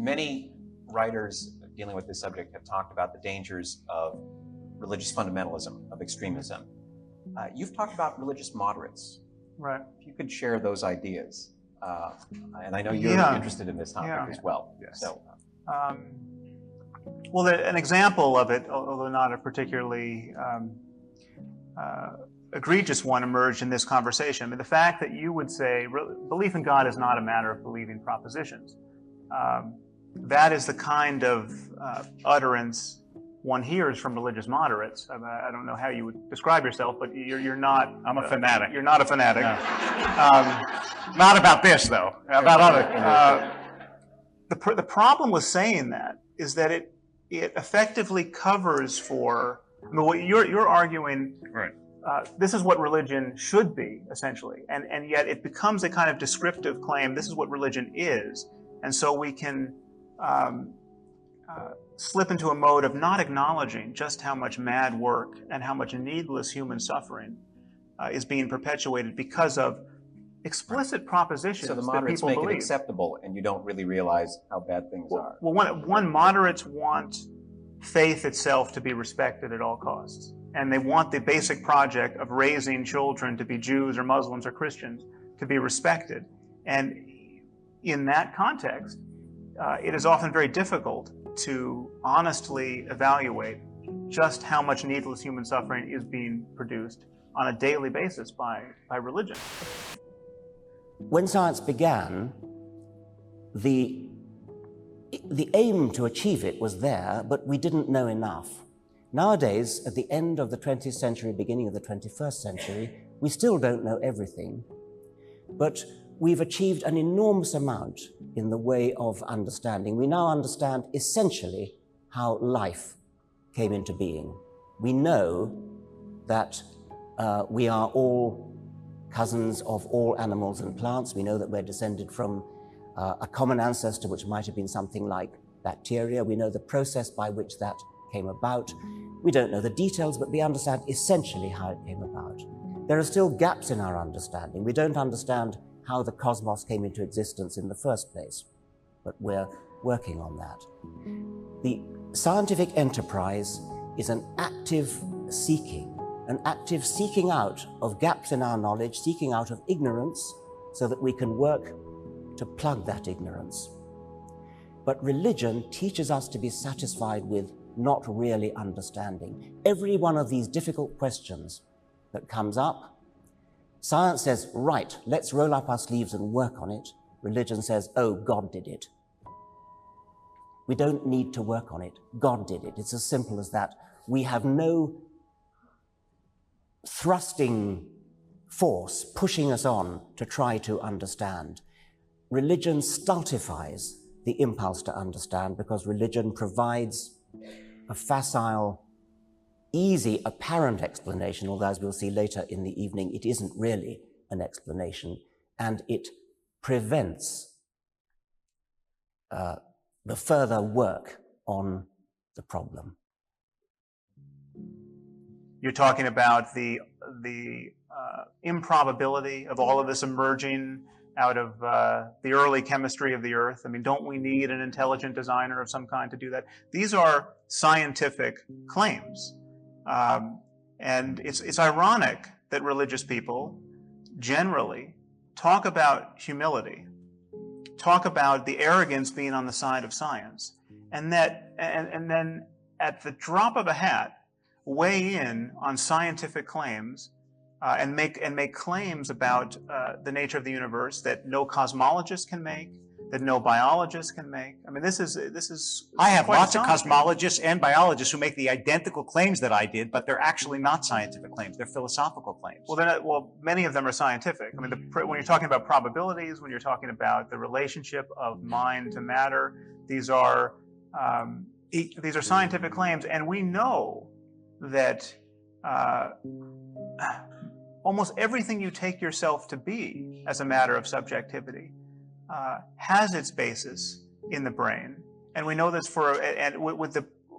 Many writers dealing with this subject have talked about the dangers of religious fundamentalism, of extremism. You've talked about religious moderates. Right. If you could share those ideas, and I know you're interested in this topic as well. Yes. So, well, an example of it, although not a particularly egregious one, emerged in this conversation. I mean, the fact that you would say belief in God is not a matter of believing propositions. That is the kind of utterance one hears from religious moderates. I don't know how you would describe yourself, but you're not. I'm a fanatic. You're not a fanatic. No. Not about this, though. About other. The problem with saying that is that it effectively covers for. I mean, what you're arguing. Right. This is what religion should be, essentially, and yet it becomes a kind of descriptive claim. This is what religion is, and so we can slip into a mode of not acknowledging just how much mad work and how much needless human suffering is being perpetuated because of explicit propositions so the that moderates people make believe. it acceptable, and you don't really realize how bad things are. Well, one moderates want faith itself to be respected at all costs. And they want the basic project of raising children to be Jews or Muslims or Christians to be respected. And in that context, it is often very difficult to honestly evaluate just how much needless human suffering is being produced on a daily basis by religion. When science began, the aim to achieve it was there, but we didn't know enough. Nowadays, at the end of the 20th century, beginning of the 21st century, we still don't know everything, but we've achieved an enormous amount in the way of understanding. We now understand essentially how life came into being. We know that we are all cousins of all animals and plants. We know that we're descended from a common ancestor, which might have been something like bacteria. We know the process by which that came about. We don't know the details, but we understand essentially how it came about. There are still gaps in our understanding. We don't understand how the cosmos came into existence in the first place, but we're working on that. The scientific enterprise is an active seeking out of gaps in our knowledge, seeking out of ignorance, so that we can work to plug that ignorance. But religion teaches us to be satisfied with not really understanding. Every one of these difficult questions that comes up, science says, right, let's roll up our sleeves and work on it. Religion says, oh, God did it. We don't need to work on it. God did it. It's as simple as that. We have no thrusting force pushing us on to try to understand. Religion stultifies the impulse to understand because religion provides a facile, easy, apparent explanation, although as we'll see later in the evening, it isn't really an explanation, and it prevents the further work on the problem. You're talking about the improbability of all of this emerging out of the early chemistry of the Earth. I mean, don't we need an intelligent designer of some kind to do that? These are scientific claims. And it's ironic that religious people generally talk about humility, talk about the arrogance being on the side of science, and then at the drop of a hat, weigh in on scientific claims and make claims about the nature of the universe that no cosmologist can make, that no biologist can make. I mean, this is. I have lots of cosmologists and biologists who make the identical claims that I did, but they're actually not scientific claims; they're philosophical claims. Well, many of them are scientific. I mean, when you're talking about probabilities, when you're talking about the relationship of mind to matter, these are scientific claims, and we know that almost everything you take yourself to be as a matter of subjectivity has its basis in the brain, and we know this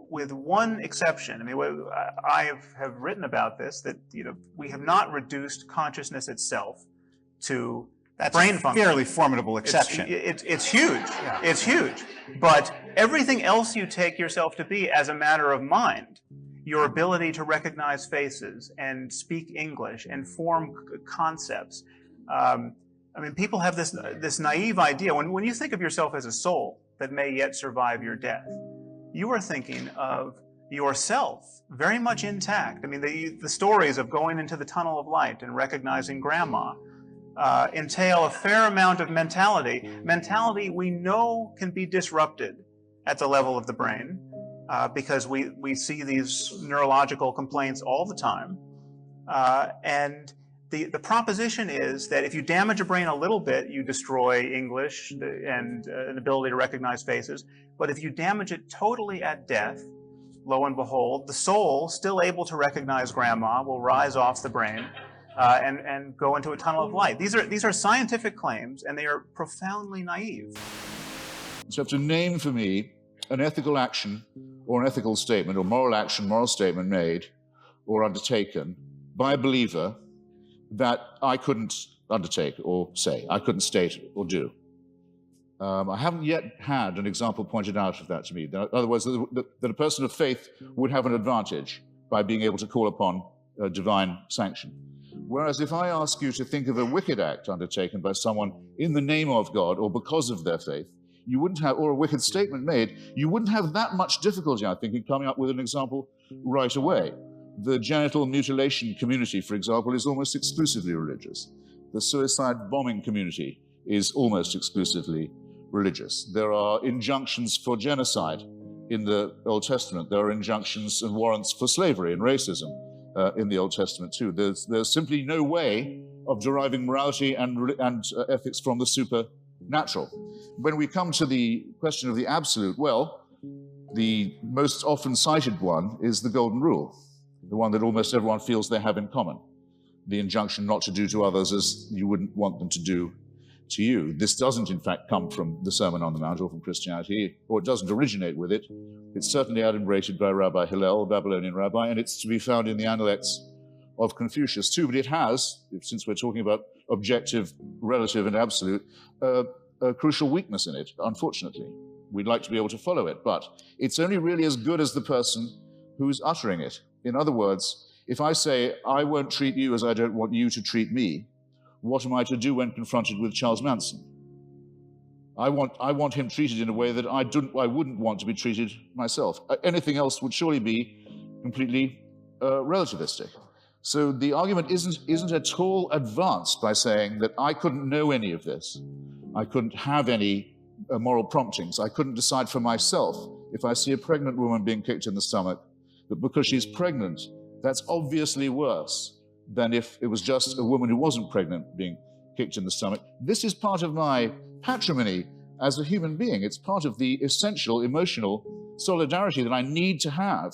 with one exception. I mean, I have written about this, that we have not reduced consciousness itself to brain function. Fairly formidable exception. It's huge. Yeah. It's huge. But everything else you take yourself to be as a matter of mind, your ability to recognize faces and speak English and form concepts. I mean, people have this naive idea. When you think of yourself as a soul that may yet survive your death, you are thinking of yourself very much intact. I mean, the stories of going into the tunnel of light and recognizing grandma entail a fair amount of mentality. Mentality we know can be disrupted at the level of the brain because we see these neurological complaints all the time. And the proposition is that if you damage a brain a little bit, you destroy English and an ability to recognize faces. But if you damage it totally at death, lo and behold, the soul, still able to recognize grandma, will rise off the brain and go into a tunnel of light. These are scientific claims, and they are profoundly naive. So you have to name for me an ethical action or an ethical statement or moral action, moral statement made or undertaken by a believer that I couldn't undertake or say, I couldn't state or do. I haven't yet had an example pointed out of that to me. In other words, that a person of faith would have an advantage by being able to call upon divine sanction. Whereas if I ask you to think of a wicked act undertaken by someone in the name of God or because of their faith, you wouldn't have, or a wicked statement made, you wouldn't have that much difficulty, I think, in coming up with an example right away. The genital mutilation community, for example, is almost exclusively religious. The suicide bombing community is almost exclusively religious. There are injunctions for genocide in the Old Testament. There are injunctions and warrants for slavery and racism in the Old Testament too. There's simply no way of deriving morality and ethics from the supernatural. When we come to the question of the absolute, well, the most often cited one is the Golden Rule, the one that almost everyone feels they have in common. The injunction not to do to others as you wouldn't want them to do to you. This doesn't, in fact, come from the Sermon on the Mount or from Christianity, or it doesn't originate with it. It's certainly adumbrated by Rabbi Hillel, a Babylonian rabbi, and it's to be found in the Analects of Confucius too. But it has, since we're talking about objective, relative, and absolute, a crucial weakness in it, unfortunately. We'd like to be able to follow it, but it's only really as good as the person who's uttering it. In other words, if I say, I won't treat you as I don't want you to treat me, what am I to do when confronted with Charles Manson? I want him treated in a way that I wouldn't want to be treated myself. Anything else would surely be completely relativistic. So the argument isn't at all advanced by saying that I couldn't know any of this. I couldn't have any moral promptings. I couldn't decide for myself if I see a pregnant woman being kicked in the stomach, that because she's pregnant, that's obviously worse than if it was just a woman who wasn't pregnant being kicked in the stomach. This is part of my patrimony as a human being. It's part of the essential emotional solidarity that I need to have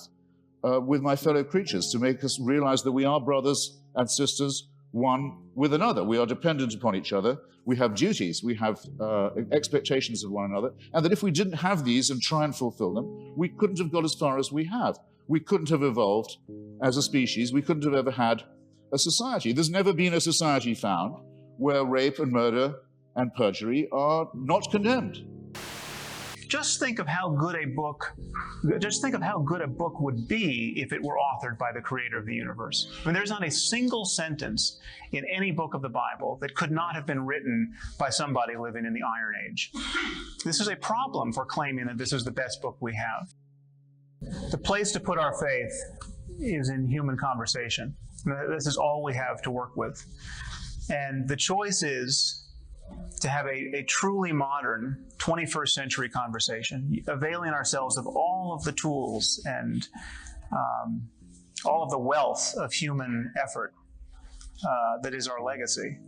with my fellow creatures to make us realize that we are brothers and sisters, one with another. We are dependent upon each other. We have duties. We have expectations of one another. And that if we didn't have these and try and fulfill them, we couldn't have got as far as we have. We couldn't have evolved as a species. We couldn't have ever had a society. There's never been a society found where rape and murder and perjury are not condemned. Just think of how good a book would be if it were authored by the creator of the universe. I mean, there's not a single sentence in any book of the Bible that could not have been written by somebody living in the Iron Age. This is a problem for claiming that this is the best book we have. The place to put our faith is in human conversation. This is all we have to work with. And the choice is to have a truly modern 21st century conversation, availing ourselves of all of the tools and all of the wealth of human effort that is our legacy.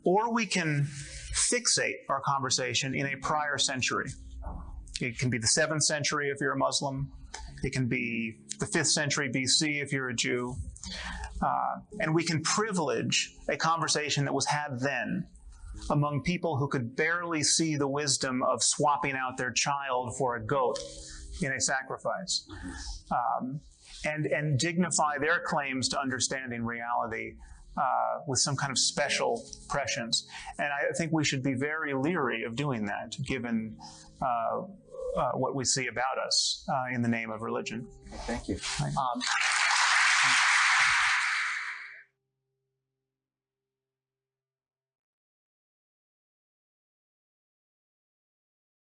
Or we can fixate our conversation in a prior century. It can be the 7th century if you're a Muslim. It can be the 5th century BC if you're a Jew. And we can privilege a conversation that was had then among people who could barely see the wisdom of swapping out their child for a goat in a sacrifice, and dignify their claims to understanding reality with some kind of special prescience. And I think we should be very leery of doing that, given what we see about us in the name of religion. Thank you.